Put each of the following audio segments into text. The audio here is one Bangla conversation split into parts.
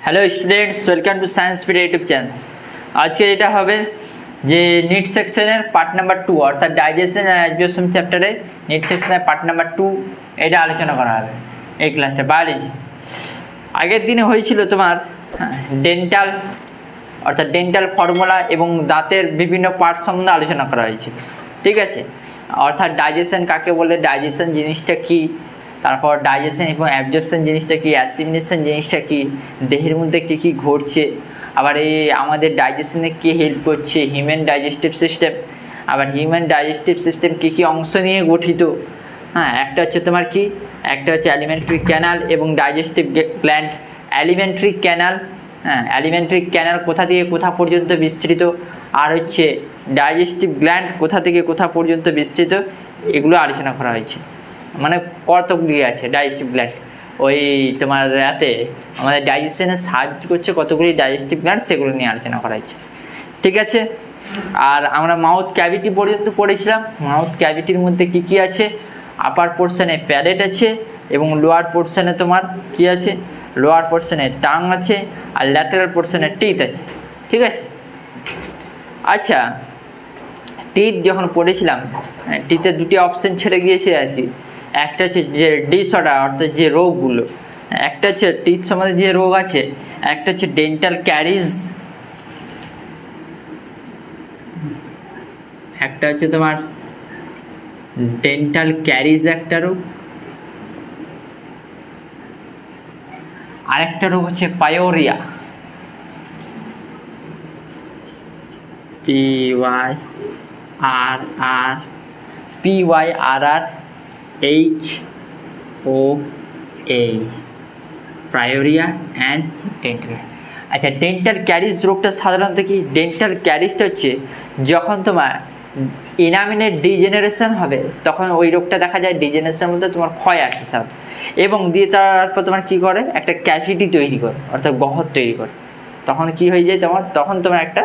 Hello students, welcome to Science Speed YouTube channel. आज के যেটা হবে যে নিট সেকশনের পার্ট নাম্বার 2 অর্থাৎ ডাইজেশন এন্ড অ্যাবজর্পশন চ্যাপ্টারে নিট সেকশনের পার্ট নাম্বার 2 এটা আলোচনা করা হবে এই ক্লাসটা। বায়োলজি আগের দিনে হয়েছিল তোমার ডেন্টাল অর্থাৎ ডেন্টাল ফর্মুলা এবং দাঁতের বিভিন্ন পার্ট সম্বন্ধে আলোচনা করা হয়েছিল, ঠিক আছে। অর্থাৎ ডাইজেশন কাকে বলে, ডাইজেশন জিনিসটা কি, তারপর ডাইজেশন এবং অ্যাবজর্পশন জিনিসটা কি, অ্যাসিমিলেশন জিনিসটা কি, দেহের মধ্যে কী কী ঘটছে, আবার এই আমাদের ডাইজেশনে কী হেল্প করছে, হিউম্যান ডাইজেস্টিভ সিস্টেম, আবার হিউম্যান ডাইজেস্টিভ সিস্টেম কী কী অংশ নিয়ে গঠিত। একটা হচ্ছে তোমার কি, একটা হচ্ছে অ্যালিমেন্টারি ক্যানাল এবং digestive gland. Alimentary canal, alimentary canal কোথা থেকে কোথা পর্যন্ত বিস্তৃত, আর হচ্ছে ডাইজেস্টিভ গ্ল্যান্ড কোথা থেকে কোথা পর্যন্ত বিস্তৃত, এগুলো আলোচনা করা হয়েছে। মানে কতগুলি আছে ডাইজেস্টিভ গ্ল্যান্ড, ওই তোমার রাতে আমাদের ডাইজেশনে সাহায্য করছে কতগুলি ডাইজেস্টিভ গ্ল্যান্ড, সেগুলো নিয়ে আলোচনা করা হয়েছে, ঠিক আছে। আর আমরা মাউথ ক্যাভিটি পর্যন্ত পড়েছিলাম। মাউথ ক্যাভিটির মধ্যে কি কি আছে, আপার পোর্শনে প্যালেট আছে এবং লোয়ার পোর্শনে তোমার কি আছে, লোয়ার পোর্শনে টাং আছে আর ল্যাটারাল পোর্শনে টিথ আছে, ঠিক আছে। আচ্ছা, টিথ যখন পড়েছিলাম, টিথের দুটি অপশন ছেড়ে গিয়েছে আর কি। একটা হচ্ছে যে ডিসঅর্ডার অর্থাৎ যে রোগগুলো, একটা হচ্ছে টিথ সম্বন্ধে যে রোগ আছে, একটা হচ্ছে ডেন্টাল ক্যারিজ, একটা হচ্ছে তোমার ডেন্টাল ক্যারিজ একটা রোগ, আরেকটা রোগ হচ্ছে pyorrhoea, PYRRHOA, pyorrhoea and dental. আচ্ছা, ডেন্টাল ক্যারিজ রোগটা সাধারণত কি, ডেন্টাল ক্যারিজটা হচ্ছে যখন তোমার ইনামিনের ডিজেনারেশন হবে তখন ওই রোগটা দেখা যায়। ডিজেনারেশনের মধ্যে তোমার ক্ষয় আসে সাথে, এবং দিয়ে তারপর তোমার কী করে, একটা ক্যাভিটি তৈরি করে অর্থাৎ গহ্বর তৈরি করে। তখন কি হয়ে যায় তোমার, তখন তোমার একটা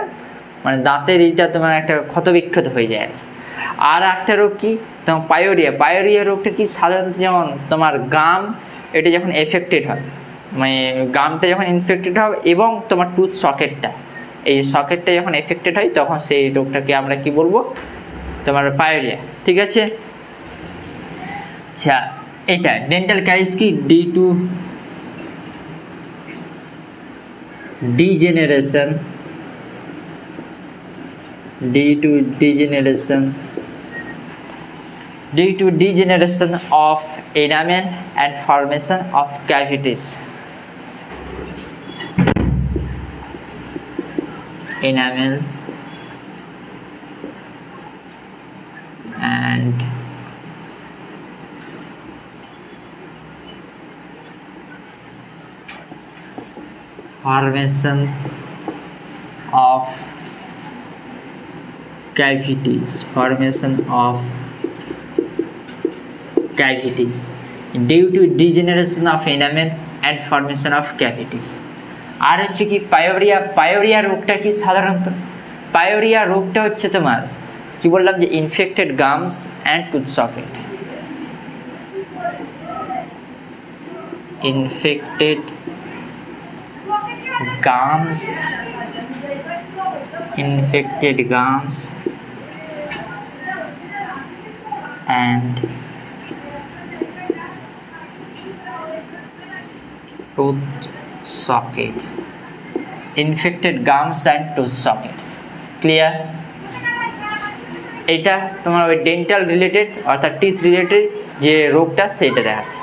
মানে দাঁতের এইটা তোমার একটা ক্ষতবিক্ষত হয়ে যায় আর কি। আর একটা রোগ কি তোমার পায়োরিয়া। পায়োরিয়া রোগটা কি সাধারণত যেমন তোমার গাম, এটা যখন এফেক্টেড হয়, মানে গামটা যখন ইনফেক্টেড হবে এবং তোমার টুথ সকেটটা, এই সকেটটা যখন এফেক্টেড হয় তখন সেই রোগটাকে আমরা কি বলবো, তোমার পায়োরিয়া, ঠিক আছে। আচ্ছা, এটা ডেন্টাল ক্যারিজ কি, due to degeneration of enamel and formation of cavities. Enamel and formation of cavities due to degeneration of enamel and formation of cavities. আর হচ্ছে কি পায়োরিয়া রোগটা কি, সাধারণত পায়োরিয়া রোগটা হচ্ছে তোমার কি বললাম যে infected gums and tooth socket, infected gums and tooth sockets, infected gums and tooth sockets, clear? এটা তোমার ওই ডেন্টাল রিলেটেড অর্থাৎ টিথ রিলেটেড যে রোগটা সেটা দেখাচ্ছে।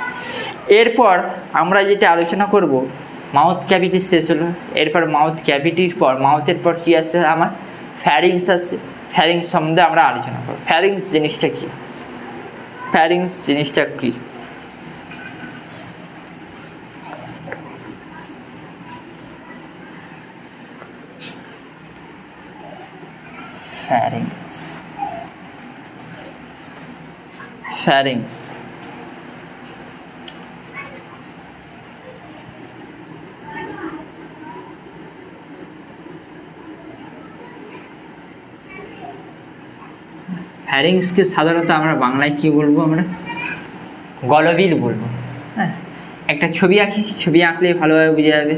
এরপর আমরা যেটা আলোচনা করব, মাউথ ক্যাভিটি শেষ হলো। এরপর মাউথ ক্যাভিটির পর মাউথের পর কি আসছে, আমার ফ্যারিংস আসছে। ফ্যারিংস সম্বন্ধে আমরা আলোচনা করব। ফ্যারিংস জিনিসটা কি, ফ্যারিংস জিনিসটা কি, ফ্যারিংস ফ্যারিংসকে সাধারণত আমরা বাংলায় কি বলবো, আমরা গলবিল বলবো। হ্যাঁ, একটা ছবি আঁকি, ছবি আঁকলে ভালোভাবে বোঝা যাবে।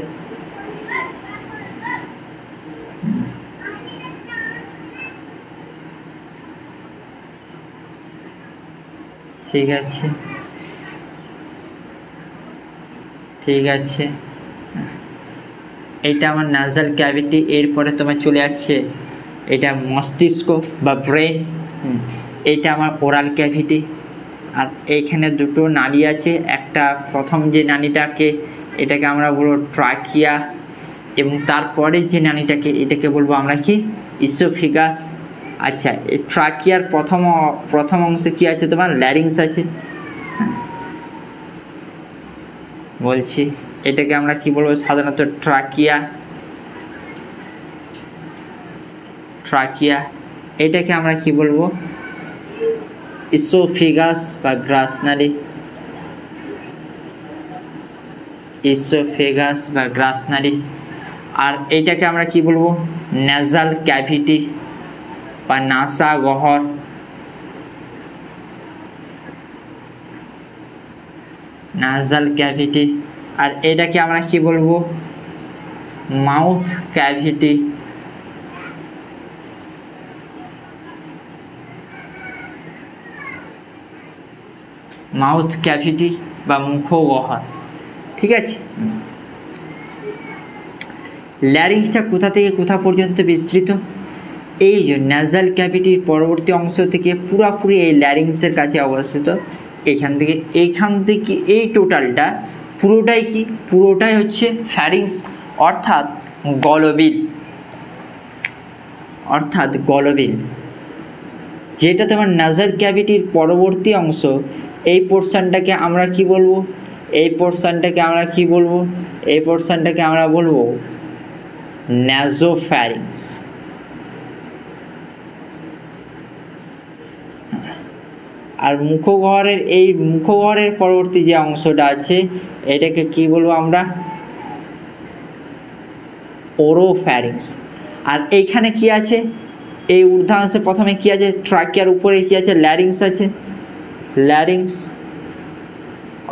ঠিক আছে, ঠিক আছে, এটা আমার নাসাল ক্যাভিটি। এরপরে তোমার চলে যাচ্ছে এটা মস্তিষ্ক বা ব্রেন, এটা আমার ওরাল ক্যাভিটি। আর এইখানে দুটো নালী আছে, একটা প্রথম যে নালীটাকে এটাকে আমরা বলবো ট্রাকিয়া, এবং তারপরে যে নালীটাকে এটাকে বলবো আমরা কি ইসোফেগাস। আচ্ছা, এই ট্রাকিয়ার প্রথম অংশে কি আছে তোমার ল্যারিংস আছে, বলছি এটাকে আমরা কি বলবো সাধারণত ট্রাকিয়া, ট্রাকিয়া। এটাকে আমরা কি বলবো ইসোফেগাস বা গ্রাসনালী, ইসোফেগাস বা গ্রাসনালী। আর এইটাকে আমরা কি বলবো নাসাল ক্যাভিটি বা নাসা গহ্বর, নাসাল ক্যাভিটি। আর এটাকে আমরা কি বলবো মাউথ ক্যাভিটি, মাউথ ক্যাভিটি বা মুখগহ্বর। ঠিক আছে, ল্যারিংসটা কোথা থেকে কোথা পর্যন্ত বিস্তৃত? এই যে নাসাল ক্যাভিটির পরবর্তী অংশ থেকে পুরোপুরি এই ল্যারিংসের কাছে অবস্থিত। এইখান থেকে এই টোটালটা পুরোটাই কি, পুরোটাই হচ্ছে ফ্যারিংস অর্থাৎ গলবিল, অর্থাৎ গলবিল। যেটা তোমার নাসাল ক্যাভিটির পরবর্তী অংশ, এই পোর্শনটাকে আমরা কি বলবো, এই পোর্শনটাকে আমরা কি বলবো, এই পোর্শনটাকে আমরা বলবো নাসোফ্যারিংস। আর মুখগহ্বরের এই মুখগহ্বরের পরবর্তী যে অংশটা আছে এটাকে কি বলবো আমরা ওরোফ্যারিংস। আর এইখানে কি আছে, এই ঊর্ধ্বাংশে প্রথমে কি আছে ট্রাকিয়ার উপরে কি আছে ল্যারিংস আছে, ল্যারিংস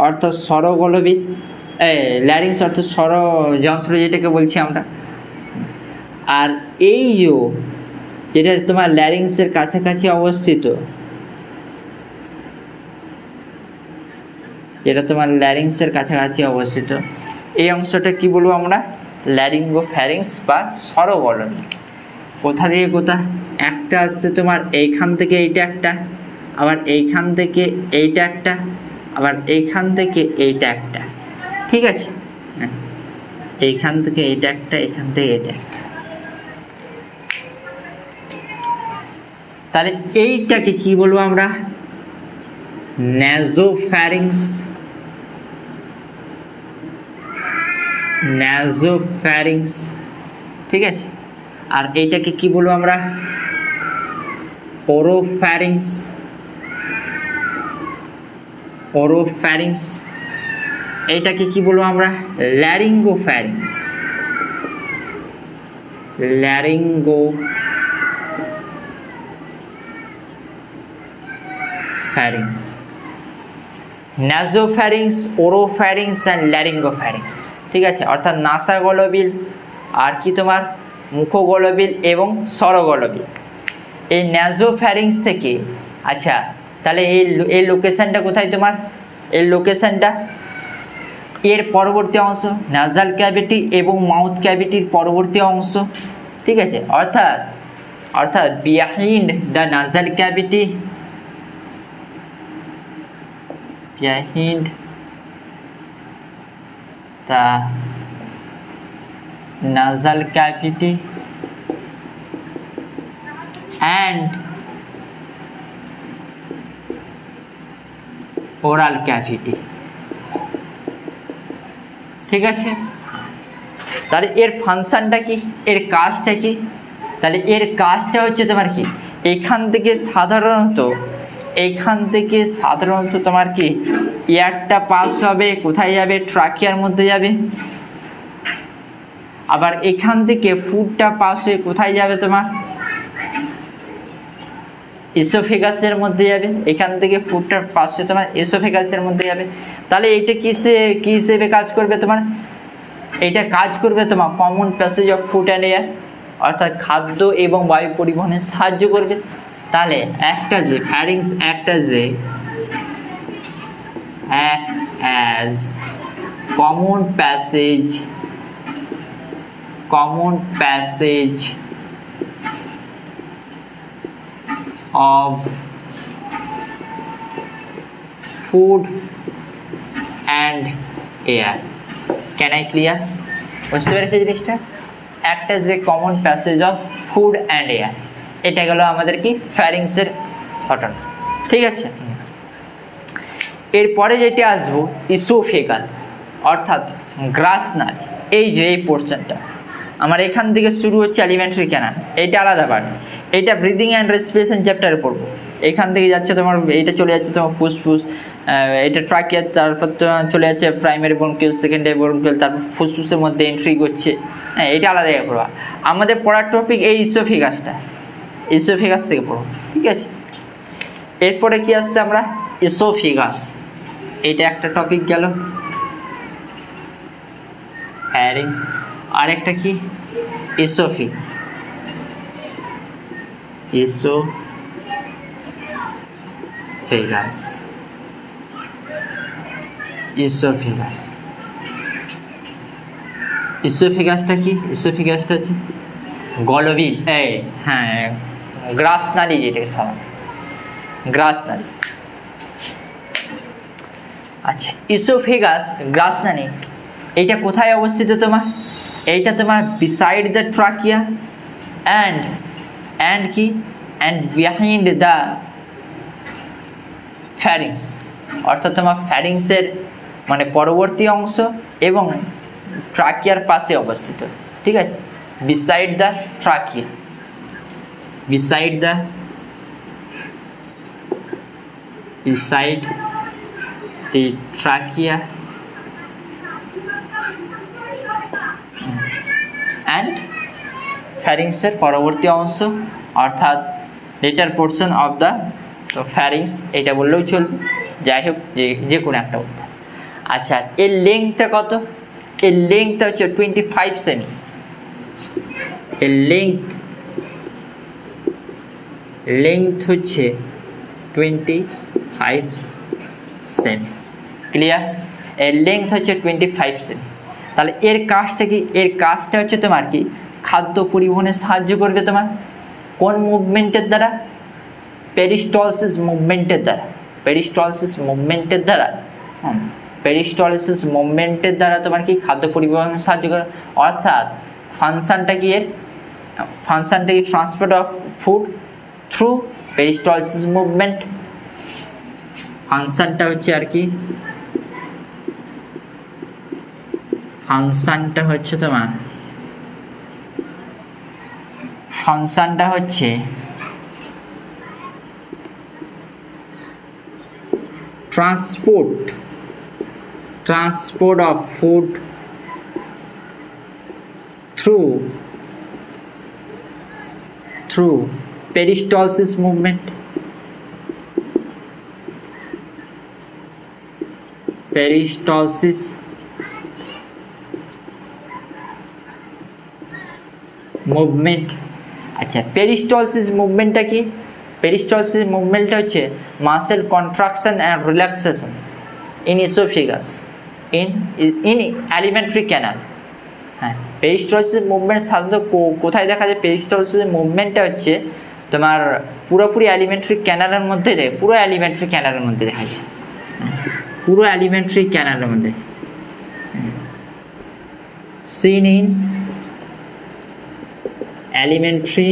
অর্থাৎ স্বরগলবিল, ল্যারিংস অর্থাৎ স্বরযন্ত্র যেটাকে বলছি আমরা। আর এই যেটা তোমার ল্যারিংসের কাছাকাছি অবস্থিত, যেটা তোমার ল্যারিংসের কাছাকাছি অবস্থিত, এই অংশটা কি বলবো আমরা ল্যারিঙ্গোফ্যারিংস বা স্বরগলবিল। কোথা থেকে কোথা, একটা আসছে তোমার এইখান থেকে এইটা একটা, আবার এইখান থেকে এইটা একটা, আবার এইখান থেকে এইটা একটা। ঠিক আছে, এইখান থেকে এইটা একটা, এইখান থেকে এইটা একটা। তাহলে এইটাকে কি বলবো আমরা নাসোফ্যারিংস, নাসোফ্যারিংস। ঠিক আছে, আর এইটাকে কি বলবো আমরা ওরোফ্যারিংস, ওরোফ্যারিংস। এইটাকে কি বলবো আমরা ল্যারিঙ্গোফ্যারিংস, ল্যারিঙ্গোফ্যারিংস। নাসোফ্যারিংস, ওরোফ্যারিংস অ্যান্ড ল্যারিঙ্গোফ্যারিংস। ঠিক আছে, অর্থাৎ নাসা গলবিল আর কি তোমার মুখগলবিল এবং স্বরগলবিল। এই নাসোফ্যারিংস থেকে, আচ্ছা তাহলে এই লোকেশনটা কোথায় তোমার, এই লোকেশনটা এর পরবর্তী অংশ নাসাল ক্যাভিটি এবং মাউথ ক্যাভিটির পরবর্তী অংশ। ঠিক আছে, অর্থাৎ behind the nasal cavity, behind the nasal cavity and oral cavity। ঠিক আছে, তাহলে এর ফাংশনটা কি, এর কাজটা কি? তাহলে এর কাজটা হচ্ছে তোমার কি, এইখান থেকে সাধারণত তোমার কি এয়ারটা পাস হবে, কোথায় যাবে ট্রাকিয়ার মধ্যে যাবে। আবার এখান থেকে ফুডটা পাস হয়ে কোথায় যাবে তোমার ইসোফেগাসের মধ্যে যাবে, এখান থেকে ফুডটা পাস হয়ে তোমার ইসোফেগাসের মধ্যে যাবে। তাহলে এটা কি হিসেবে কাজ করবে তোমার, এটা কাজ করবে তোমার common passage of food and air, অর্থাৎ খাদ্য এবং বায়ু পরিবহনে সাহায্য করবে। তাহলে একটা যে ফ্যারিংস, একটা যে act as common passage of food and air. Can I clear? বুঝতে পেরেছি জিনিসটা? act as a common passage of food and air, এটা গেল আমাদের কি ফ্যারিংসের ঘটনা। ঠিক আছে, এরপরে যেটা আসবো ইসোফেগাস অর্থাৎ গ্রাসনালী। এই যে এই পোর্শনটা আমার এখান থেকে শুরু হচ্ছে এলিমেন্টারি ক্যানাল, এইটা আলাদা পার্ট, এইটা ব্রিদিং অ্যান্ড রেসপিরেশন চ্যাপ্টারে পড়বো। এখান থেকে যাচ্ছে তোমার, এইটা চলে যাচ্ছে তোমার ফুসফুস, এটা ট্রাকিয়া, তারপর চলে যাচ্ছে প্রাইমারি ব্রঙ্কিউল, সেকেন্ডারি ব্রঙ্কিউল, তারপর ফুসফুসের মধ্যে এন্ট্রি করছে। হ্যাঁ, এটা আলাদা জায়গায় পড়বা। আমাদের পড়ার টপিক এই ইসোফেগাসটা, ইসোফেগাস থেকে পড়বো। ঠিক আছে, এরপরে কি আসছে আমরা ইসোফেগাস, এটা একটা টপিক গেল। ফ্যারিংস আর একটা কি ইসোফেগাস, ইসোফেগাস ইসোফেগাসটা কি? ইসোফেগাসটা হচ্ছে গলবিল, এই হ্যাঁ গ্রাসনালী, যেটাকে সাধারণত গ্রাসনালী। আচ্ছা, ইসোফেগাস গ্রাসনালী এইটা কোথায় অবস্থিত তোমার? এইটা তোমার বিসাইড দ্য ট্রাকিয়া অ্যান্ড কি অ্যান্ড বিহাইন্ড দ্য ফ্যারিংস, অর্থাৎ তোমার ফ্যারিংসের মানে পরবর্তী অংশ এবং ট্রাকিয়ার পাশে অবস্থিত। ঠিক আছে, beside the trachea, beside the trachea and ফ্যারিংসের পরবর্তী অংশ অর্থাৎ later portion of the pharynx, এটা বললেও চলবে, যাই হোক যে কোনো একটা বলতে। আচ্ছা, এর লেংথটা কত? এর লেংথটা হচ্ছে 25 সেমি। এর লেংথ হচ্ছে 25 সেমি। ক্লিয়ার? এর লেংথ হচ্ছে 25 সেমি। তাহলে এর কাজটা কি? এর কাজটা হচ্ছে তোমার কি খাদ্য পরিবহনে সাহায্য করবে তোমার কোন মুভমেন্টের দ্বারা? পেরিস্টলসিস মুভমেন্টের দ্বারা। পেরিস্টলসিস মুভমেন্টের দ্বারা তোমার কি খাদ্য পরিবহনে সাহায্য করে, অর্থাৎ ফাংশনটা কি? এর ফাংশনটা কি transport of food through peristalsis movement. ফাংশনটা হচ্ছে আর কি, ফাংশনটা হচ্ছে তোমার, ফাংশনটা হচ্ছে transport of food through peristalsis movement, peristalsis movement. আচ্ছা, পেরিস্টলসিস মুভমেন্টটা কি? পেরিস্টলসিস মুভমেন্টটা হচ্ছে muscle contraction and relaxation in oesophagus in alimentary canal. হ্যাঁ, পেরিস্টলসিস মুভমেন্ট সাধারণত কোথায় দেখা যায়? পেরিস্টলসিস মুভমেন্টটা হচ্ছে তোমার পুরোপুরি অ্যালিমেন্টারি ক্যানালের মধ্যে দেখা যায়, পুরো অ্যালিমেন্টারি ক্যানালের মধ্যে দেখা যায়, পুরো অ্যালিমেন্টারি ক্যানালের মধ্যে। Seen in elementary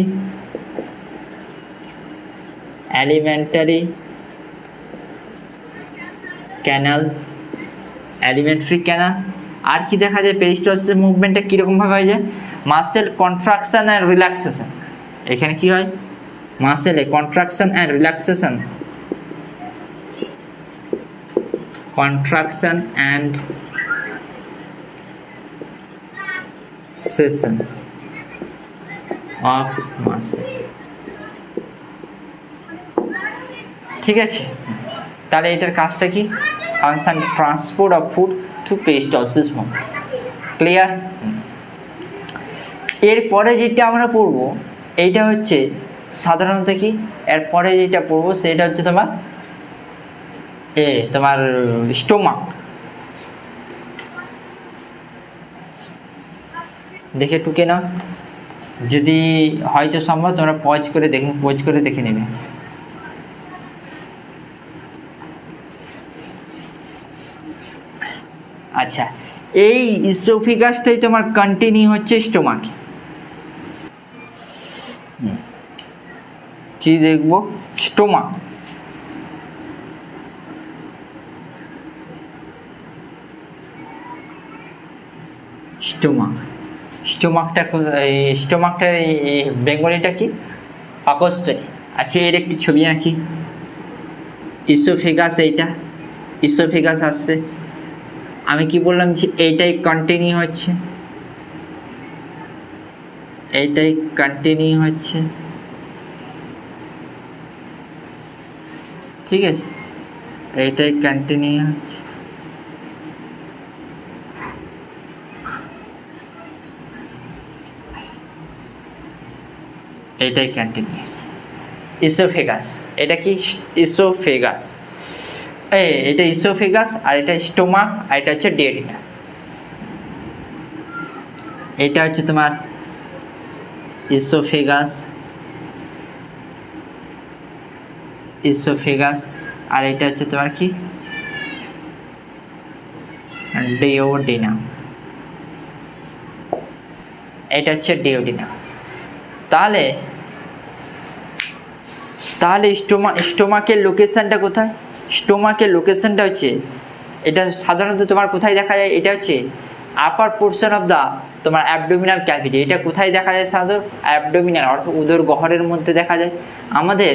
canal, elementary canal. আর কি দেখা যায়? পেরিস্টলসিস মুভমেন্টটা কীরকম ভাবে হয়ে যায়? Muscle contraction and relaxation. এখানে কি হয়? মাসেলে contraction and relaxation, contraction and session of muscle. ঠিক আছে, তাহলে এটার কাজটা কি? Function transport of food to peristalsis movement. Clear? এরপরে যেটা আমরা পড়বো এইটা হচ্ছে সাধারণত কি, এরপরে যেটা পড়বো সেটা হচ্ছে তোমার তোমার স্টোমাক। দেখে টুকে নাও, যদি হয়তো সম্ভব তোমরা পজ করে দেখে নেবে। আচ্ছা, এই ইসোফেগাসটাই তোমার কন্টিনিউ হচ্ছে স্টোমাকে। কি দেখবো? স্টোমাক। স্টোমাকটা বেঙ্গলিটা কি? পাকস্থলী। আচ্ছা, এর একটি ছবি আঁকি। ইসোফেগাস, এইটা ইসোফেগাস আসছে। আমি কি বললাম যে এইটাই কন্টিনিউ হচ্ছে, ঠিক আছে, এইটাই কন্টিনিউ হচ্ছে। এটাই কন্টিনিউ হচ্ছে ইসোফেগাস। এটা কি? ইসোফেগাস। এটা ইসোফেগাস, আর এটা স্টোমাক, আর এটা হচ্ছে ডিওডিনাম। এটা হচ্ছে তোমার ইসোফেগাস, আর এটা হচ্ছে তোমার কি? ডিওডিনাম। এটা হচ্ছে ডিওডিনাম। তাহলে স্টোমাকের লোকেশনটা কোথায়? স্টোমাকের লোকেশনটা হচ্ছে, এটা সাধারণত তোমার কোথায় দেখা যায়? এটা হচ্ছে আপার পোর্শন অফ দা তোমার অ্যাবডোমিনাল ক্যাভিটি। এটা কোথায় দেখা যায়? সাধারণত অ্যাবডোমিনাল অর্থাৎ উদর গহ্বরের মধ্যে দেখা যায়। আমাদের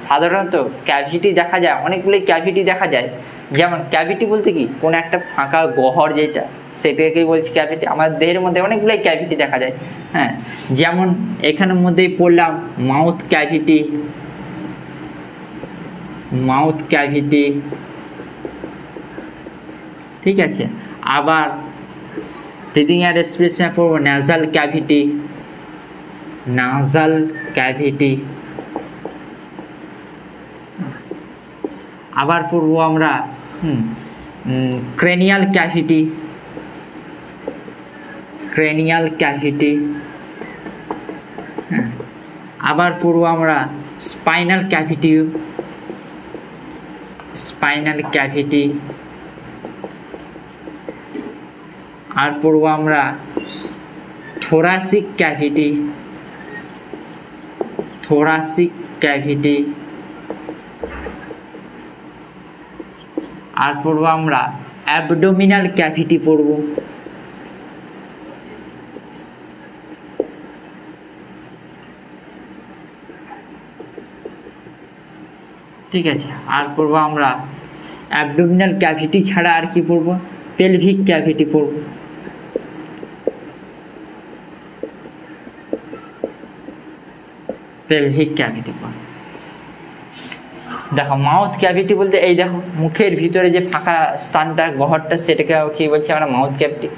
সাধারণত ক্যাভিটি দেখা যায়, অনেকগুলো ক্যাভিটি দেখা যায়। যেমন ক্যাভিটি বলতে কি? কোনো একটা ফাঁকা গহ্বর যেটা, সেটাকেই বলছি ক্যাভিটি। আমাদের দেহের মধ্যে অনেকগুলোই ক্যাভিটি দেখা যায়। হ্যাঁ, যেমন এখানের মধ্যেই পড়লাম মাউথ ক্যাভিটি, ঠিক আছে। আবার ব্রিদিং আর রেসপিরেশন পড়বো নাসাল ক্যাভিটি। আবার পড়বো আমরা ক্রেনিয়াল ক্যাভিটি। আবার পড়বো আমরা স্পাইনাল ক্যাভিটি। আর পড়বো আমরা থোরাসিক ক্যাভিটি। আর পড়বো আমরা অ্যাবডোমিনাল ক্যাভিটি পড়বো। ঠিক আছে, আর পড়বো আমরা অ্যাবডোমিনাল ক্যাভিটি ছাড়া আর কি পড়বো? পেলভিক ক্যাভিটি পড়বো। দেখো মাউথ ক্যাভিটি বলতে এই দেখো মুখের ভিতরে যে ফাঁকা স্থানটা, গহ্বরটা, সেটাকে কি বলছি আমরা? Mouth cavity.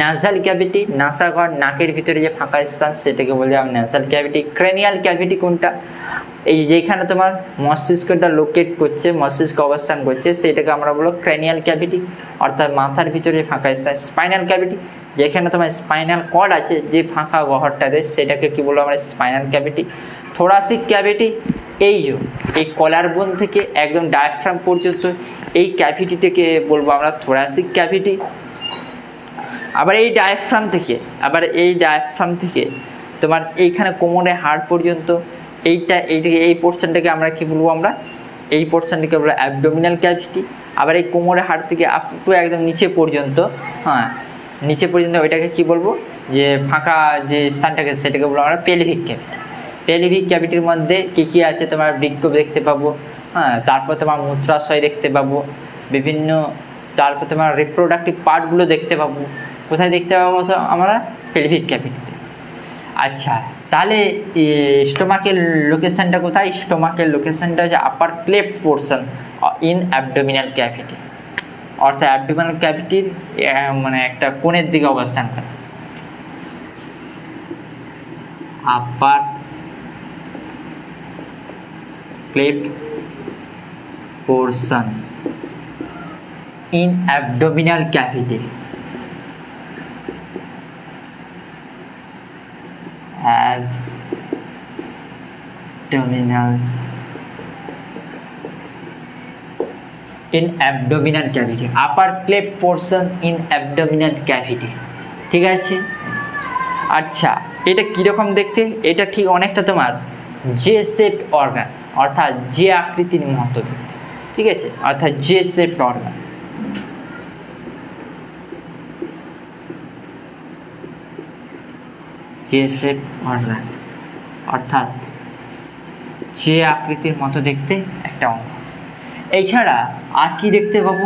নাসাল ক্যাভিটি, নাসাঘর, নাকের ভিতরে যে ফাঁকা স্থান, সেটাকে বলি আমরা নাসাল ক্যাভিটি। ক্রেনিয়াল ক্যাভিটি কোনটা? এই যেখানে তোমার মস্তিষ্কটা লোকেট করছে, মস্তিষ্ক অবস্থান করছে, সেটাকে আমরা বলবো ক্রেনিয়াল ক্যাভিটি, অর্থাৎ মাথার ভিতরে যে ফাঁকা স্থান। স্পাইনাল ক্যাভিটি, যেখানে তোমার স্পাইনাল কর্ড আছে, যে ফাঁকা গহ্বরটাতে, সেটাকে কি বলবো আমরা? Spinal cavity. থোরাসিক ক্যাভিটি, এই কলার বোন থেকে একদম ডায়াফ্রাম পর্যন্ত এই ক্যাভিটিটাকে বলবো আমরা থোরাসিক ক্যাভিটি। আবার এই ডায়াফ্রাম থেকে তোমার এইখানে কোমরে হাড় পর্যন্ত, এই পোর্শনটাকে আমরা কি বলবো? আমরা এই পোর্শনটাকে বলবো অ্যাবডোমিনাল ক্যাভিটি। আবার এই কোমরে হাড় থেকে আপ টু একদম নিচে পর্যন্ত, ওইটাকে কি বলবো? যে ফাঁকা যে স্থানটাকে, সেটাকে বলবো আমরা পেলভিক ক্যাভিটি। পেলভিক ক্যাভিটির মধ্যে কি আছে? তোমার বৃক্ক দেখতে পাবো, তারপর তোমার মূত্রাশয় দেখতে পাবো, বিভিন্ন, তারপর তোমার রিপ্রোডাক্টিভ পার্টগুলো দেখতে পাবো। কোথায় দেখতে পাবো আমরা? পেলভিক ক্যাভিটিতে। আচ্ছা, তাহলে স্টোমাকের লোকেশনটা কোথায়? স্টোমাকের লোকেশনটা হচ্ছে upper cleft portion in abdominal cavity, অর্থাৎ অ্যাবডোমিনাল ক্যাভিটির মানে একটা কোণের দিকে অবস্থান করে। Upper cleft portion in abdominal cavity. Abdominal in abdominal cavity, upper cleft portion in abdominal cavity. ঠিক আছে। আচ্ছা, এটা কিরকম দেখতে? এটা ঠিক অনেকটা তোমার জে শেপড অর্গান, অর্থাৎ যে আকৃতির মতো দেখতে। ঠিক আছে, অর্থাৎ J shaped organ. J shaped organ অর্থাৎ যে আকৃতির মতো দেখতে একটা অঙ্গ। এছাড়া আর কি দেখতে পাবো?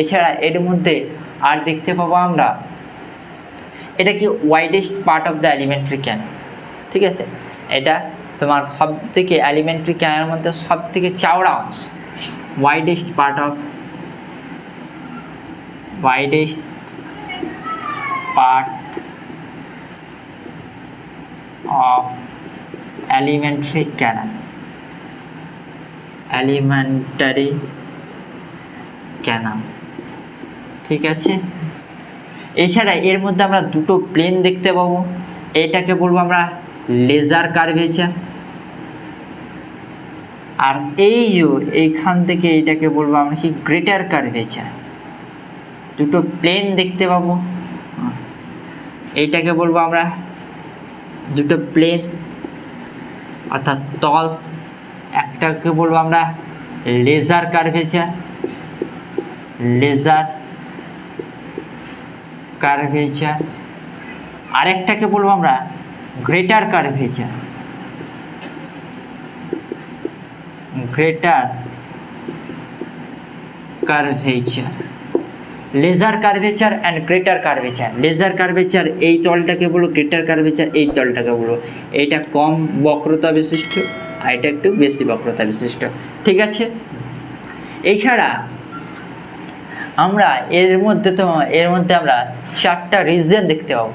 এছাড়া এর মধ্যে আর দেখতে পাবো আমরা, এটা কি widest part of the elementary canal. ঠিক আছে, এটা তোমার সব থেকে এলিমেন্টারি ক্যানালের মধ্যে সব থেকে চওড়া অংশ, widest part of elementary canal, elementary canal. ঠিক আছে, এছাড়া এর মধ্যে আমরা দুটো প্লেন দেখতে পাবো। এটাকে বলবো আমরা লেজার কার্ভেচার, আর এইখান থেকে এইটাকে বলবো আমরা কি গ্রেটার কার্ভেচার। দুটো প্লেন দেখতে পাবো, এইটাকে বলবো আমরা দুটো প্লেন অর্থাৎ তল। একটাকে বলবো আমরা লেজার কার্ভেচার, আরেকটাকে বলবো আমরা greater curvature, lesser curvature and greater curvature. Lesser curvature এই তলটাকে বলবো, গ্রেটার কার্ভেচার এই তলটাকে বলবো। এইটা কম বক্রতা বিশিষ্ট আর এটা একটু বেশি বক্রতা বিশিষ্ট। ঠিক আছে, এছাড়া আমরা এর মধ্যে আমরা চারটা রিজিয়ন দেখতে পাবো।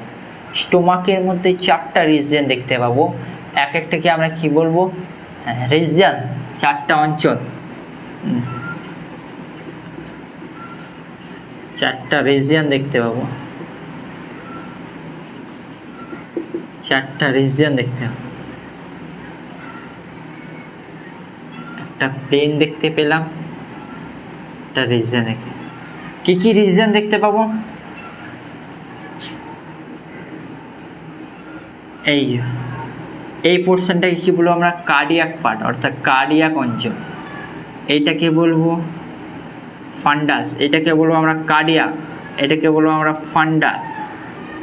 স্টোমাকের মধ্যে চারটা রিজিয়ন দেখতে পাবো। এক একটাকে আমরা কি বলবো? রিজিয়ন, চারটা অঞ্চল, চারটা রিজিয়ন দেখতে পাবো, চারটা রিজিয়ন দেখতে পাবো। একটা প্লেন দেখতে পেলাম, একটা রিজিয়ন দেখতে। কি কি রিজিয়ন দেখতে পাবো? এই পোর্শনটাকে কি বলবো আমরা? কার্ডিয়াক পার্ট অর্থাৎ কার্ডিয়াক অঞ্চল। এইটাকে বলবো ফান্ডাস, এটাকে বলবো আমরা কার্ডিয়াক, এটাকে বলবো আমরা ফান্ডাস।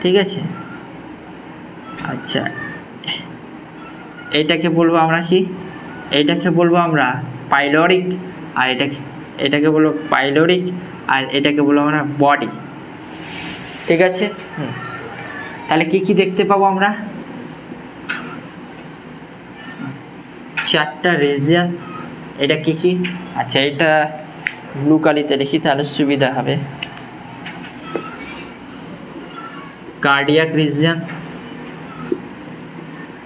ঠিক আছে, আচ্ছা এইটাকে বলবো আমরা কি? এইটাকে বলবো আমরা পাইলোরিক, আর এটাকে বলবো পাইলোরিক, আর এটাকে বলবো আমরা বডি। ঠিক আছে, তাহলে কি কি দেখতে পাবো আমরা? চারটা রিজিয়ন। এটা কি কি? আচ্ছা, এটা ব্লু কালিতে লিখি তাহলে সুবিধা হবে। কার্ডিয়াক রিজিয়ন,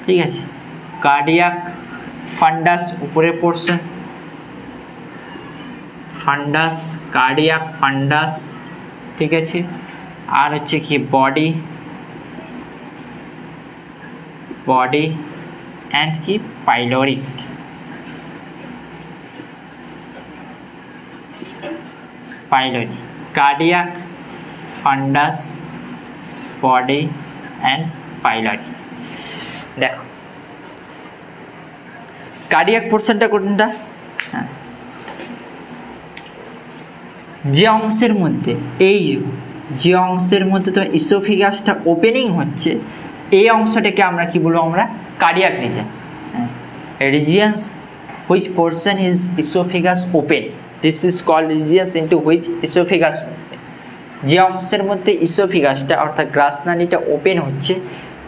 ঠিক আছে, কার্ডিয়াক ফান্ডাস উপরের পোর্শন, ফান্ডাস, কার্ডিয়াক ফান্ডাস। ঠিক আছে, আর হচ্ছে কি বডি, বডি অ্যান্ড কি pyloric. Pyloric, cardiac, ফান্ডাস, body and pyloric. দেখো কার্ডিয়াক পোর্শনটা কোনটা? হ্যাঁ, যে অংশের মধ্যে যে অংশের মধ্যে তোমার ইসোফেগাসটা ওপেনিং হচ্ছে, এই অংশটাকে আমরা কি বলবো? আমরা cardiac region. Regions which portion is oesophagus open, this is called regions into which oesophagus. যে অংশের মধ্যে ইসোফেগাসটা অর্থাৎ গ্রাসনালীটা ওপেন হচ্ছে,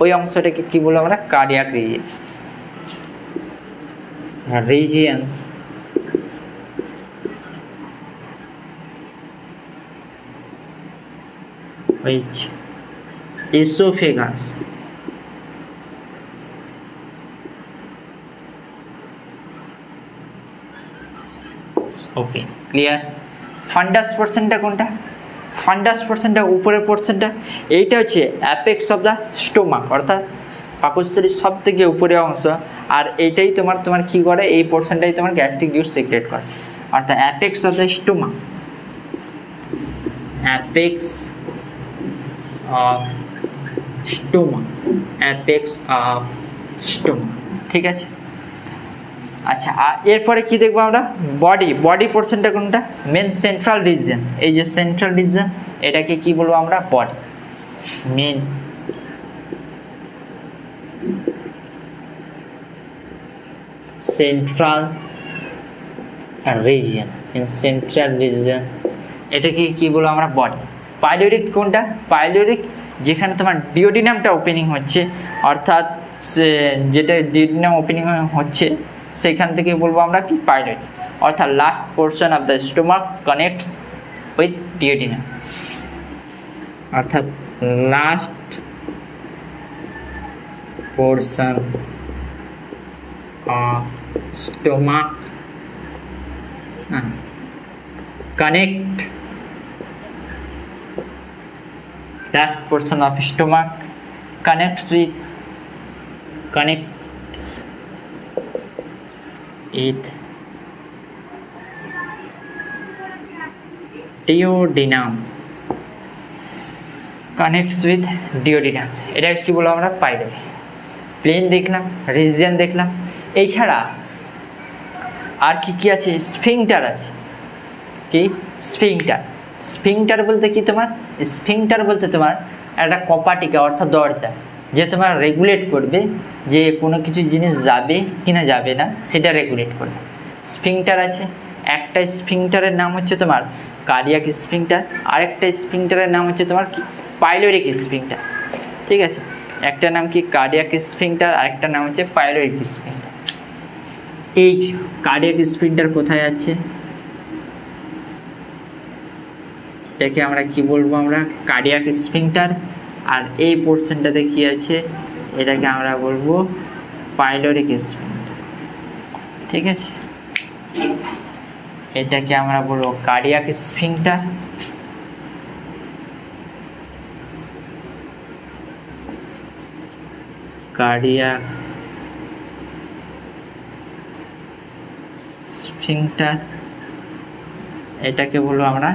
ওই অংশটাকে কি বলবো আমরা? Cardiac region. Regions which esophagus is open. Clear? ফান্ডাস পোর্শনটা কোনটা? ফান্ডাস পোর্শনটা উপরের পোর্শনটা, এইটা হচ্ছে অ্যাপেক্স অফ দ্য স্টোমাক, অর্থাৎ পাকস্থলীর সব থেকে উপরের অংশ। আর এইটাই তোমার কি করে, এই পোর্শনটাই তোমার গ্যাস্ট্রিক জুস সিক্রেট করে, অর্থাৎ apex of the stomach, apex of stomach, apex of stomach. ঠিক আছে, আচ্ছা এরপরে কি দেখবো আমরা, বডি পোর্শনটা কোনটা? মেন সেন্ট্রাল রিজন, এই যে সেন্ট্রাল রিজন, এটাকে কি বলবো আমরা? Body. Main central region, central region, এটাকে কি বলবো আমরা? বডি। পাইলোরিক কোনটা? পাইলোরিক যেখানে তোমার ডিওডিনামটা ওপেনিং হচ্ছে, অর্থাৎ যেটা ডিওডিনাম ওপেনিং হচ্ছে সেখান থেকে বলবো আমরা কি? পাইলোরিক, অর্থাৎ last portion of the stomach connects with duodenum, অর্থাৎ last portion of stomach last portion of stomach connects with duodenum, connects with duodenum, এটা কি বলবো আমরা? পাইলোরিক। প্লেন দেখলাম, রিজিয়ন দেখলাম, এছাড়া আর কি আছে? স্ফিংটার আছে। কি? স্ফিংটার বলতে কি তোমার? স্ফিংটার বলতে তোমার একটা কপাটিকা, অর্থাৎ দরজা, যে তোমার রেগুলেট করবে যে কোনো কিছু জিনিস যাবে কিনা যাবে না, সেটা রেগুলেট করবে। স্ফিংটার আছে, একটা স্ফিংটারের নাম হচ্ছে তোমার কার্ডিয়াক স্ফিংটার, আরেকটা স্ফিংটারের নাম হচ্ছে তোমার কি? Pyloric sphincter. ঠিক আছে, একটা নাম কি? কার্ডিয়াক স্ফিংটার, আরেকটা নাম হচ্ছে পাইলোরিক স্ফিংটার। এই কার্ডিয়াক স্ফিংটার কোথায় আছে? এটাকে আমরা কি বলবো? আমরা কার্ডিয়াক স্ফিংটার। আর এই পোর্শনটাতে কি আছে? এটাকে আমরা বলবো পাইলোরিক স্ফিংটার। ঠিক আছে, এটাকে আমরা বলবো কার্ডিয়াক স্ফিংটার। কার্ডিয়াক স্ফিংটার, এটাকে বলবো আমরা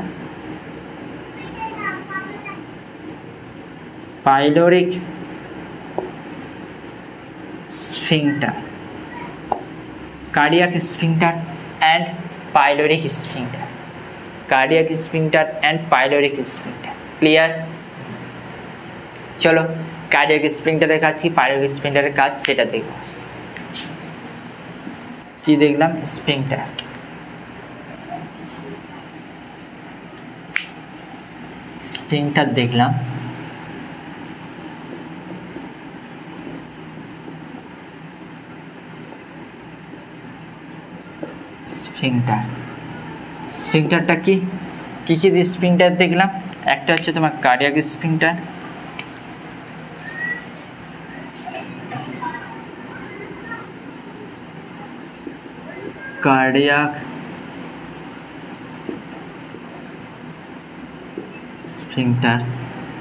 pyloric sphincter. Cardiac sphincter and pyloric sphincter, cardiac sphincter and pyloric sphincter. Clear? চলো কার্ডিয়াক স্ফিংটারের কাজ কি, পাইলোরিক স্ফিংটারের কাজ সেটা দেখব। কি দেখলাম? স্ফিংটার। স্ফিংটার দেখলাম, স্ফিংটারটা কি কি স্ফিংটার দেখলাম? একটা হচ্ছে তোমার কার্ডিয়াক স্ফিংটার, কার্ডিয়াক স্ফিংটার,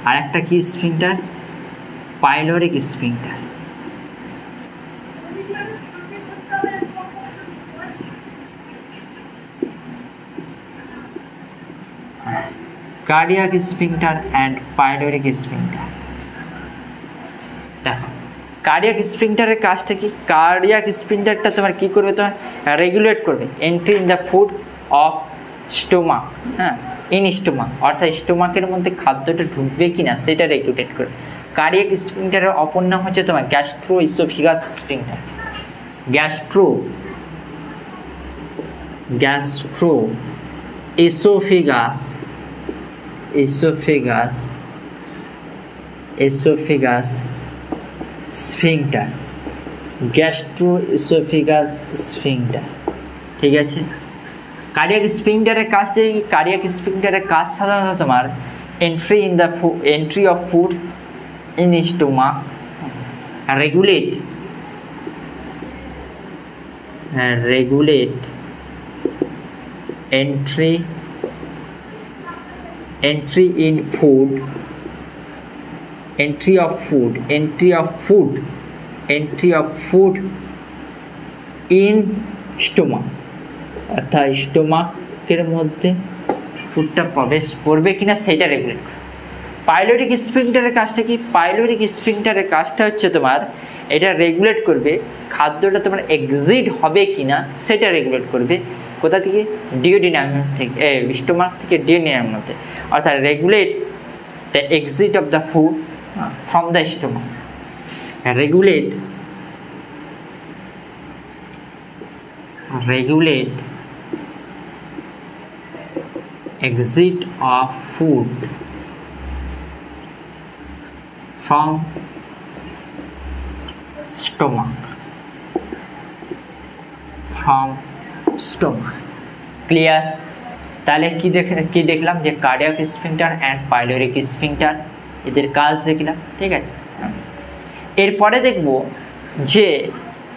আর একটা কি sphincter? Pyloric sphincter. Cardiac sphincter and pyloric sphincter. দেখো কার্ডিয়াক স্ফিংটারের কাজটা কি? কার্ডিয়াক স্ফিংটারটা তোমার কি করবে? তোমার রেগুলেট করবে entry in the food of stomach, হ্যাঁ, ইন স্টোমাক, অর্থাৎ স্টোমাকের মধ্যে খাদ্যটা ঢুকবে কিনা সেটা রেগুলেট করবে। কার্ডিয়াক স্ফিংটারের অপর নাম হচ্ছে তোমার gastro oesophagus sphincter. Gastro oesophagus sphincter, gastro oesophagus sphincter. ঠিক আছে, কার্ডিয়াক স্ফিংটারের কাজটা কি? কার্ডিয়াক স্ফিংটারের কাজ সাধারণত তোমার entry of food in stomach, regulate entry entry in food, entry of food in stomach, অর্থাৎ স্টোমাকের মধ্যে ফুডটা প্রবেশ করবে কিনা সেটা রেগুলেট। পাইলোরিক স্ফিংটারের কাজটা কি? পাইলোরিক স্ফিংটারের কাজটা হচ্ছে তোমার এটা রেগুলেট করবে খাদ্যটা তোমার এক্সিট হবে কিনা সেটা রেগুলেট করবে। কোথা থেকে? ডিওডিনাম থেকে, স্টোমাক থেকে ডিওডিনামের মধ্যে, অর্থাৎ regulate the exit of the food from the stomach, regulate exit of food from stomach, clear? তাহলে কি দেখলাম যে cardiac sphincter and pyloric sphincter এদের কাজ দেখলাম, ঠিক আছে। এরপরে দেখব যে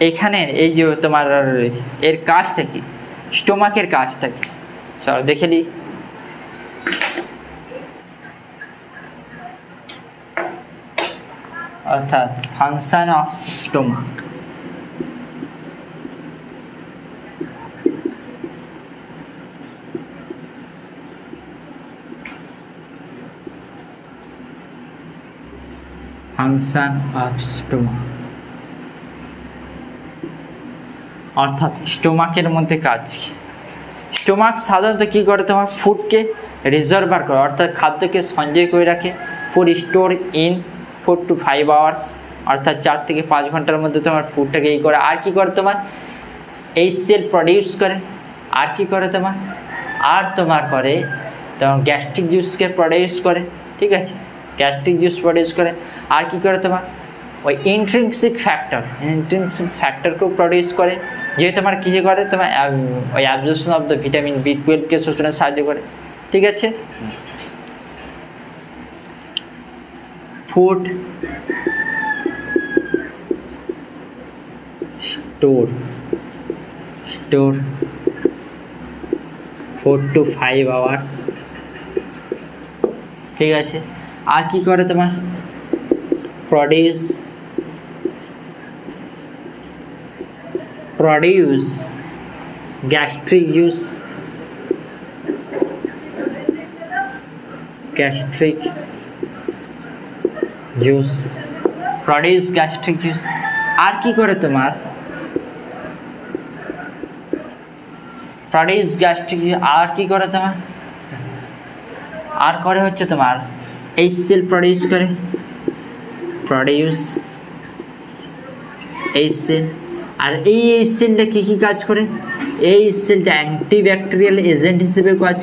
এখানে এই যে তোমার এর কাজটা কি, স্টোমাকের কাজটা কি, চলো দেখে নিই। অর্থাৎ function of stomach, function of stomach অর্থাৎ স্টোমাকের মধ্যে কাজ। স্টোমাক সাধারণত কী করে? তোমার ফুডকে রিজার্ভার করে, অর্থাৎ খাদ্যকে সঞ্চয় করে রাখে for store in 4 to 5 hours, অর্থাৎ 4 থেকে 5 ঘন্টার মধ্যে তোমার ফুডটাকে এই করে। আর কি করে? তোমার এই সেল প্রডিউস করে। আর কি করে? তোমার করে তোমার গ্যাস্ট্রিক জুসকে প্রডিউস করে, ঠিক আছে, গ্যাস্ট্রিক জুস প্রডিউস করে। আর কি করে? তোমার ওই ইন্ট্রিনসিক ফ্যাক্টরকেও প্রডিউস করে, যে তোমার কী করে? তোমার ওই অ্যাবজর্পশন অফ দ্য ভিটামিন B12কে শোষণে সাহায্য করে, ঠিক আছে। ফুড স্টোর 4 to 5 hours, ঠিক আছে। আর কি করে? তোমার প্রডিউস গ্যাস্ট্রিক জুস, আর কি করে? তোমার প্রডিউস গ্যাস্ট্রিক জুস। আর কি করে? তোমার আর করে হচ্ছে তোমার এই সেল প্রডিউস করে, এই সেল। আর এই সেলটা কী কাজ করে? এই সেলটা অ্যান্টিব্যাকটেরিয়াল এজেন্ট হিসেবে কাজ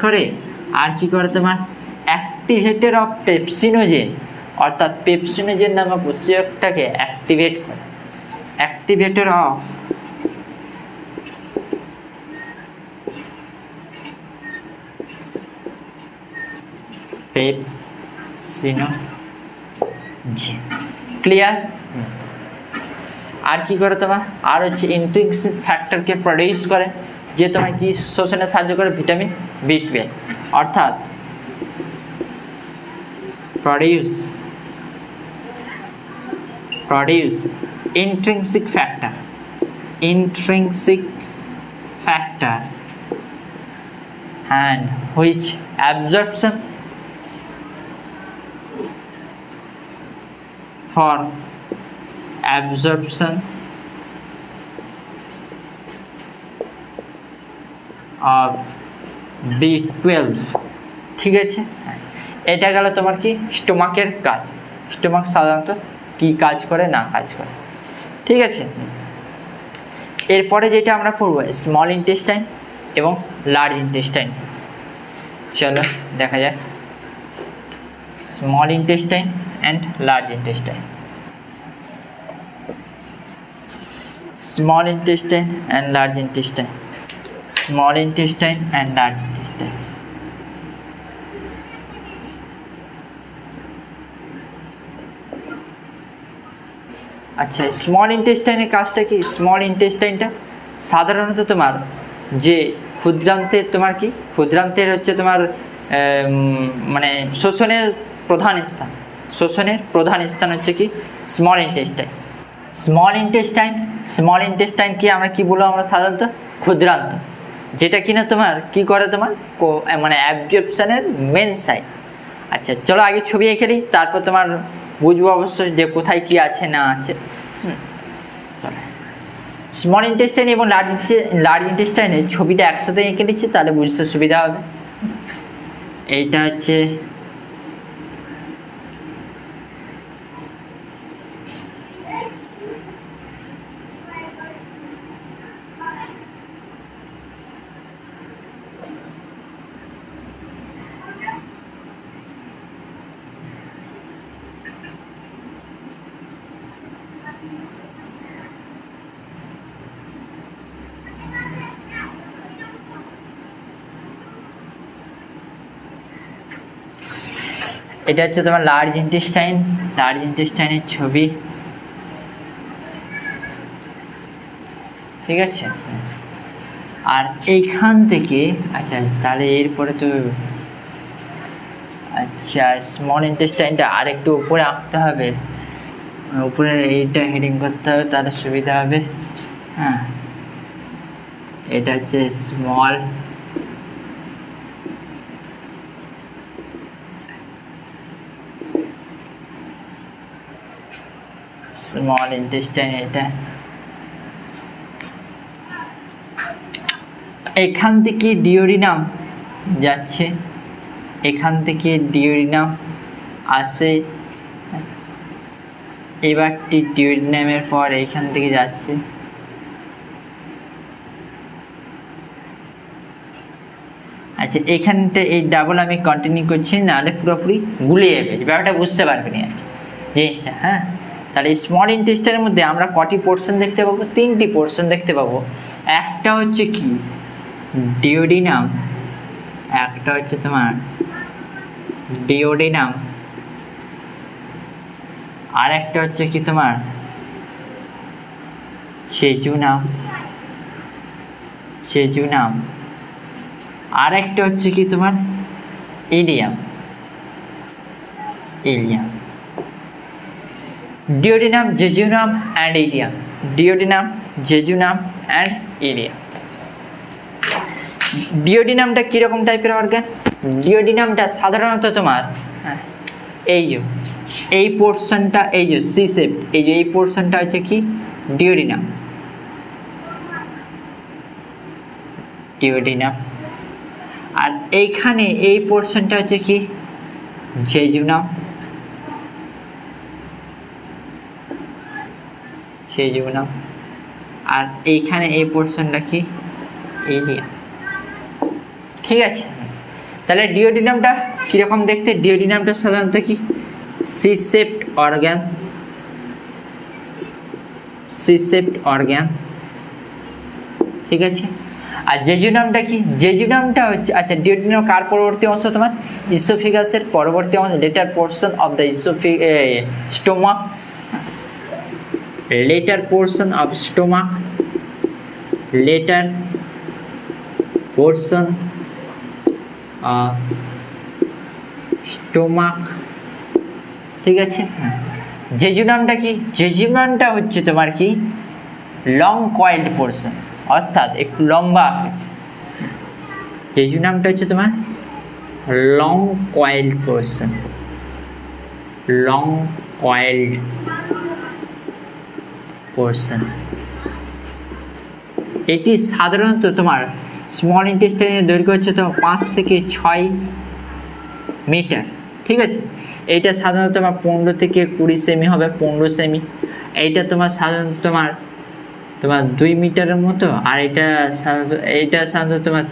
করে, আর কি করে? তোমার অ্যাক্টিভেটর অফ পেপসিনোজেন, অর্থাৎ পেপসিনোজেন নামক উৎসেচকটাকে অ্যাক্টিভেট করে। Activator of pepsinogen, clear? আর কি করে? তোমার আর হচ্ছে ইন্ট্রিনসিক ফ্যাক্টরকে প্রডিউস করে, যে তোমার কি শোষণে সাহায্য করে? ভিটামিন B12, অর্থাৎ produce intrinsic factor and which absorption of B12, ঠিক আছে। এটা গেল তোমার কি স্টোমাকের কাজ। স্টোমাক সাধারণত কি কাজ করে না কাজ করে, ঠিক আছে। এরপরে যেটা আমরা পড়ব স্মল ইন্টেস্টাইন এবং লার্জ ইন্টেস্টাইন। চলো দেখা যাক small intestine and large intestine. Small intestine and large intestine. Small intestine and large intestine. আচ্ছা, স্মল ইন্টেস্টাইনের কাজটা কি? স্মল ইন্টেস্টাইনটা সাধারণত তোমার যে ক্ষুদ্রান্তের তোমার কি ক্ষুদ্রান্তের হচ্ছে তোমার মানে শোষণের প্রধান স্থান হচ্ছে কি স্মল ইন্টেস্টাইন। স্মল ইন্টেস্টাইন কি আমরা কি বলবো? আমরা সাধারণত ক্ষুদ্রান্ত, যেটা কিনা তোমার কি করে তোমার মানে অ্যাবজর্পশনের মেন সাইট। আচ্ছা চলো আগে ছবি এঁকে দিই, তারপর তোমার বুঝবো অবশ্যই যে কোথায় কি আছে না আছে। স্মল ইন্টেস্টাইন এবং লার্জ ইন্টেস্টাইনের ছবিটা একসাথে এঁকে দিচ্ছি, তাহলে বুঝতে সুবিধা হবে। এইটা হচ্ছে এটা হচ্ছে তোমার লার্জ ইন্টেস্টাইনের ছবি, ঠিক আছে। আর এইখান থেকে আচ্ছা তাহলে এরপরে তো আচ্ছা স্মল ইন্টেস্টাইনটা আর একটু উপরে আঁকতে হবে, উপরে এইটা হেডিং করতে হবে, তাহলে সুবিধা হবে। হ্যাঁ, এটা হচ্ছে স্মল ইন্টেস্টাইন। এটা এখান থেকে ডিওডিনাম যাচ্ছে, এখান থেকে ডিওডিনাম আসে, এবারটি ডিওডিনামের পর এখান থেকে যাচ্ছে, আচ্ছা এখানটা এই ডাবল আমি কন্টিনিউ করছি, নাহলে পুরোপুরি গুলিয়ে যাবে, ব্যাপারটা বুঝতে পারবেন আর কি জিনিসটা। হ্যাঁ, তাহলে স্মল ইন্টেস্টাইনের মধ্যে আমরা কটি পোর্শন দেখতে পাবো? 3টি পোর্শন দেখতে পাবো। একটা হচ্ছে কি ডিওডিনাম, একটা হচ্ছে তোমার ডিওডিনাম, আর একটা হচ্ছে কি তোমার জেজুনাম, আর একটা হচ্ছে কি তোমার ileum. Duodenum, jejunum and ileum. ডিওডিনামটা কিরকম টাইপের অর্গান? ডিওডিনামটা সাধারণত তোমার এই পোর্শনটা, এই যে সি শেপ, এই পোর্শনটা হচ্ছে কি ডিওডিনাম। আর এইখানে এই পোর্শনটা হচ্ছে কি জেজুনাম। আর এইখানে এই পোর্শনটা কি ইলিয়াম, ঠিক আছে। তাহলে ডিওডিনামটা কিরকম দেখতে? ডিওডিনামটা সাধারণত কি সি শেপড অর্গান, ঠিক আছে। আর জেজুনামটা কি? জেজুনামটা হচ্ছে আচ্ছা ডিওডিনাম কার পরবর্তী অংশ? তোমার ইসোফেগাসের পরবর্তী অংশ, letter portion of the stomach, later portion of stomach, ঠিক আছে। জেজুনামটা কি? জেজুনামটা হচ্ছে তোমার কি লং কয়েলড পোর্শন, অর্থাৎ একটু লম্বা। জেজুনামটা হচ্ছে তোমার লং কয়েলড পোর্শন। এটি সাধারণত তোমার স্মল ইন্টেস্টাইনের দৈর্ঘ্য হচ্ছে তোমার 5 থেকে 6 মিটার, ঠিক আছে। এইটা সাধারণত তোমার 15 থেকে 20 সেমি হবে, 15 সেমি। এইটা তোমার সাধারণত তোমার 2 মিটারের মতো, আর এইটা সাধারণত তোমার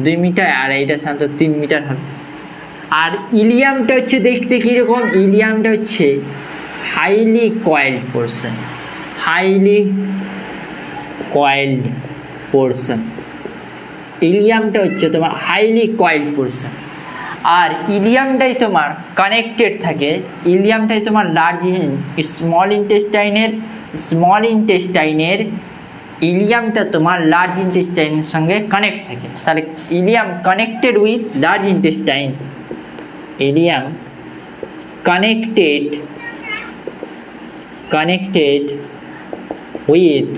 2 মিটার, আর এইটা সাধারণত 3 মিটার হবে। আর ইলিয়ামটা হচ্ছে দেখতে কীরকম? ইলিয়ামটা হচ্ছে হাইলি কয়েলড পোর্শন, ইলিয়ামটা হচ্ছে তোমার হাইলি কয়েলড পোর্শন। আর ইলিয়ামটাই তোমার কানেক্টেড থাকে, ইলিয়ামটাই তোমার স্মল ইন্টেস্টাইনের ইলিয়ামটা তোমার লার্জ ইন্টেস্টাইনের সঙ্গে কানেক্ট থাকে। তাহলে Ilium connected with large intestine, Ilium connected with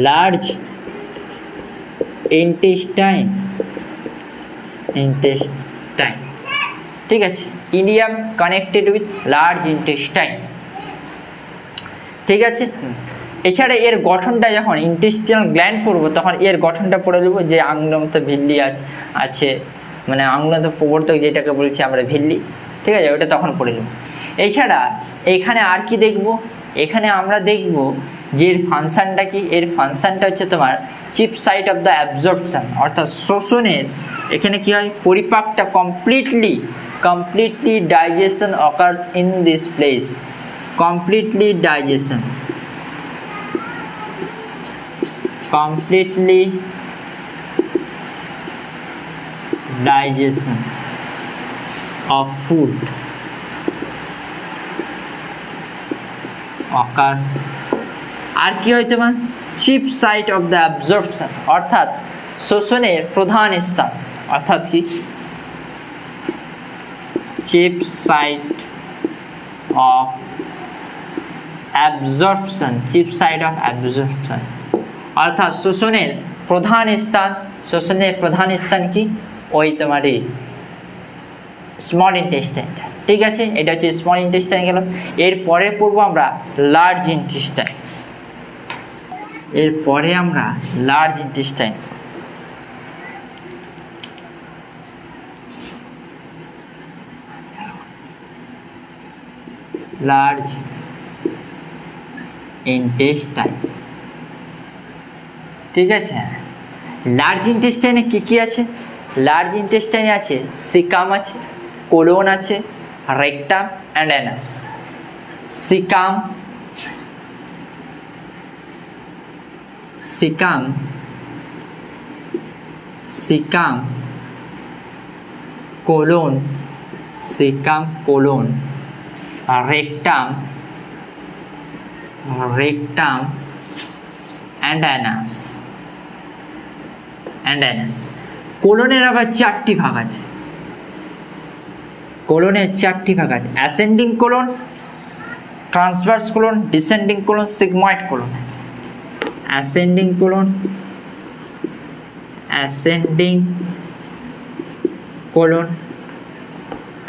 large intestine, ঠিক আছে, Ilium connected with large intestine, ঠিক আছে। এছাড়া এর গঠনটা যখন ইন্টেস্টিনাল গ্ল্যান্ড পড়বো তখন এর গঠনটা পড়ে দেবো, যে আঙ্গুলমত ভিল্লি আছে, মানে আঙ্গুলমত প্রবর্তক যেটাকে বলছি আমরা ভিল্লি, ঠিক আছে, ওটা তখন পড়ে দেবো। এছাড়া এখানে আর কি দেখব, এখানে আমরা দেখব যে এর ফাংশনটা কি, এর ফাংশনটা হচ্ছে তোমার chief site of the absorption, অর্থাৎ শোষণের এখানে কি হয়, পরিপাকটা completely digestion occurs in this place, completely digestion of food occurs, আর কি হয় তোমার chief site of the absorption, অর্থাৎ শোষণের প্রধান স্থান, অর্থাৎ কি চিপ সাইট অফ অ্যাবজর্পশন, অর্থাৎ শোষণের প্রধান স্থান কি, ওই তোমার এই স্মল ইন্টেস্টাইনটা, ঠিক আছে। এটা হচ্ছে স্মল ইন্টেস্টাইন গেল। এরপরে পড়বো আমরা লার্জ ইন্টেস্টাইন, লার্জ ইন্টেস্টাইন, ঠিক আছে। লার্জ ইন্টেস্টাইনে কি আছে, লার্জ ইন্টেস্টাইনে আছে সিকাম আছে, কোলন আছে, rectum and anus. Caecum colon, rectum and anus, কোলনের আবার চারটি ভাগ আছে, ascending colon, transverse colon, descending colon, sigmoid colon. Ascending colon,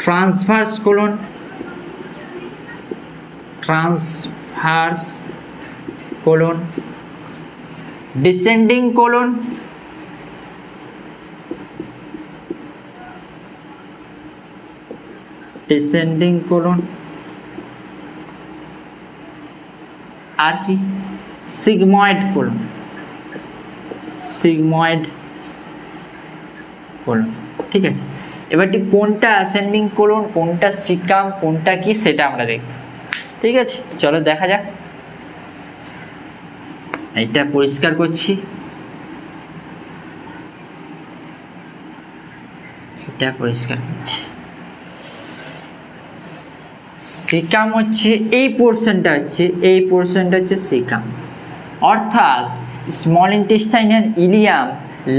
transverse colon, descending colon, আর কি সিগময়েড কোলন, ঠিক আছে। এবারটি কোনটা অ্যাসেন্ডিং কোলন, কোনটা সিকাম, কোনটা কি সেটা আমরা দেখব, ঠিক আছে। চলো দেখা যাক, এটা পরিষ্কার করছি, সিকাম হচ্ছে এই পোর্শনটা হচ্ছে সিকাম, অর্থাৎ স্মল ইন্টেস্টাইনের ইলিয়াম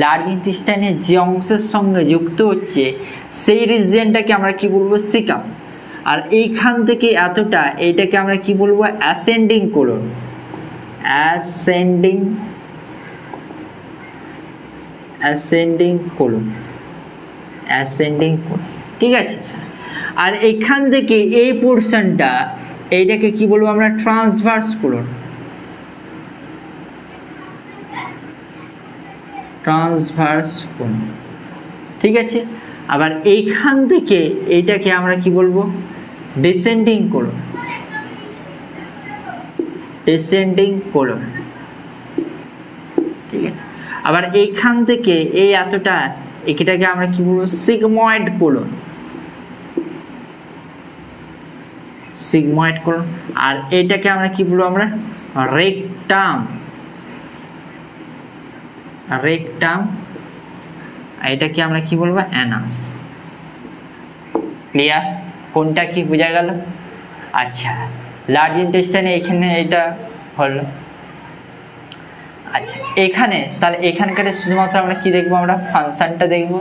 লার্জ ইন্টেস্টাইনের যে অংশের সঙ্গে যুক্ত হচ্ছে সেই রিজিয়নটাকে আমরা কি বলবো, সিকাম। আর এইখান থেকে এতটা, এইটাকে আমরা কি বলবো, অ্যাসেন্ডিং কোলন, ঠিক আছে। আর এখান থেকে এই পোর্শনটা, এইটাকে কি বলবো আমরা, ট্রান্সভার্স কোলন, ঠিক আছে। আবার এইখান থেকে এইটাকে আমরা কি বলবো, ডিসেন্ডিং কোলন, ঠিক আছে। আবার এইখান থেকে এই এতটা, এটাকে আমরা কি বলবো, সিগময়েড কোলন, আর এটাকে আমরা কি বলবো, আমরা রেকটাম, এটাকে আমরা কি বলবো, অ্যানাস, ক্লিয়ার? কোনটা কি বোঝা গেল? আচ্ছা, লার্জ ইন্টেস্টাইনে এখানে এটা হলো। আচ্ছা, এখানে তাহলে এখানকার শুধুমাত্র আমরা কি দেখবো? আমরা ফাংশনটা দেখবো,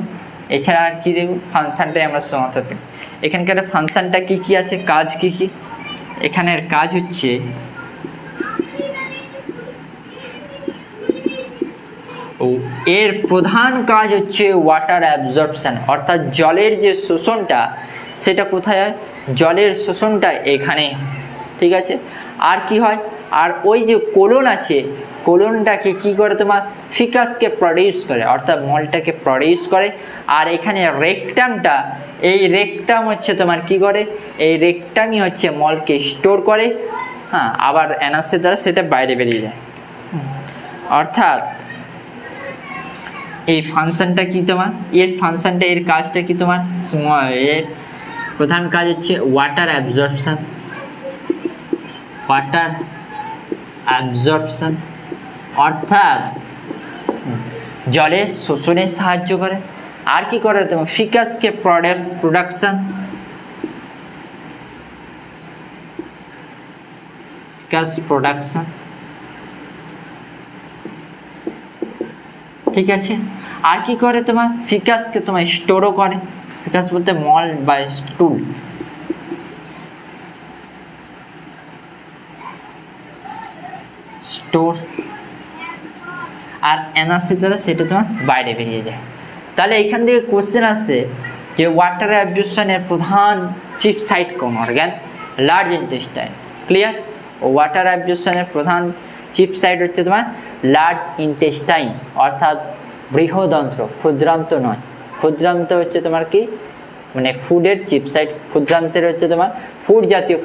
এছাড়া আর কি দেখবো? ফাংশনটাই আমরা শুধুমাত্র দেখবো। এখানকার ফাংশনটা কি কি আছে, কাজ কি কি? এখানের কাজ হচ্ছে এর প্রধান কাজ হচ্ছে ওয়াটার অ্যাবজর্পশন, অর্থাৎ জলের যে শোষণটা সেটা কোথায় হয়? জলের শোষণটা এখানে, ঠিক আছে? আর কি হয়? আর ওই যে কোলন আছে, কোলনটাকে কি করে? তোমার ফিকাসকে প্রডিউস করে, অর্থাৎ মলটাকে প্রডিউস করে। আর এখানে রেকটামটা, এই রেকটাম হচ্ছে তোমার কি করে? এই রেকটামই হচ্ছে মলকে স্টোর করে, হ্যাঁ, আবার অ্যানাসের দ্বারা সেটা বাইরে বেরিয়ে যায়। অর্থাৎ এই ফাংশনটা কি তোমার? এর ফাংশনটা, এর কাজটা কি তোমার? এর প্রধান কাজ হচ্ছে ওয়াটার অ্যাবজর্পশন, ওয়াটার অ্যাবজর্পশন অর্থাৎ জলের শোষণে সাহায্য করে। আর কি করে? তোমার ফিকাসকে প্রোডাকশন, ফিকাস প্রোডাকশন, ঠিক আছে? আর কি করে? তোমার ফিকাসকে তোমার স্টোরও করে। ফিকাস বলতে মল বা স্টুল, স্টোর, আর এনার্জি দ্বারা সেটা তোমার বাইরে বেরিয়ে যায়। তাহলে এখান থেকে কোশ্চেন আসছে যে ওয়াটার অ্যাবজর্পশনের প্রধান চিফ সাইট কোন organ? Large intestine. Clear? Water অ্যাবজর্পশনের প্রধান চিফ সাইট হচ্ছে তোমার লার্জ ইন্টেস্টাইন, অর্থাৎ বৃহদন্ত্র, ক্ষুদ্রান্ত নয়। ক্ষুদ্রান্ত হচ্ছে তোমার কি? মানে ফুডের চিপ সাইড। ক্ষুদ্রান্তের হচ্ছে তোমার ফুড জাতীয়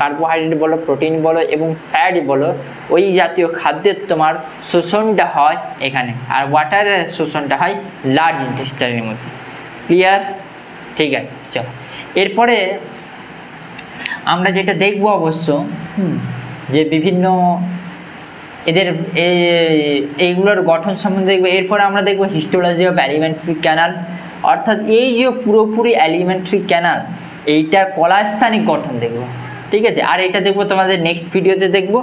কার্বোহাইড্রেট বলো, প্রোটিন বলো এবং ফ্যাট বলো, ওই জাতীয় খাদ্যের তোমার শোষণটা হয় এখানে, আর ওয়াটারের শোষণটা হয় লার্জ ইন্টেস্টাইনের মধ্যে। ক্লিয়ার? ঠিক আছে, চলো এরপরে আমরা যেটা দেখবো অবশ্য যে বিভিন্ন এদের এইগুলোর গঠন সম্বন্ধে দেখবো। এরপরে আমরা দেখবো হিস্টোলজি অফ এলিমেন্টারি ক্যানাল, অর্থাৎ এই যে পুরোপুরি এলিমেন্টারি ক্যানাল এইটার কলাস্থানিক গঠন দেখবো, ঠিক আছে? আর এটা দেখবো তোমাদের নেক্সট ভিডিওতে দেখবো।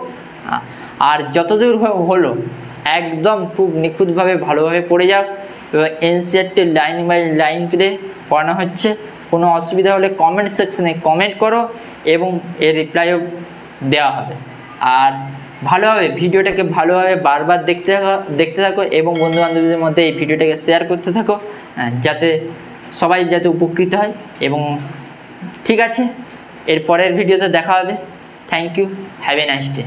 আর যতদূর হলো একদম খুব নিখুঁতভাবে ভালোভাবে পড়ে যাও, এবং এনসিইআরটি লাইন বাই লাইন তুলে পড়ানো হচ্ছে। কোনো অসুবিধা হলে কমেন্ট সেকশনে কমেন্ট করো এবং এর রিপ্লাইও দেওয়া হবে। আর ভালোভাবে ভিডিওটাকে ভালোভাবে বারবার দেখতে থাকো এবং বন্ধুবান্ধবদের মধ্যে এই ভিডিওটাকে শেয়ার করতে থাকো, যাতে সবাই যাতে উপকৃত হয়। এবং ঠিক আছে, এর পরের ভিডিওতে দেখা হবে। Thank you, have a nice day.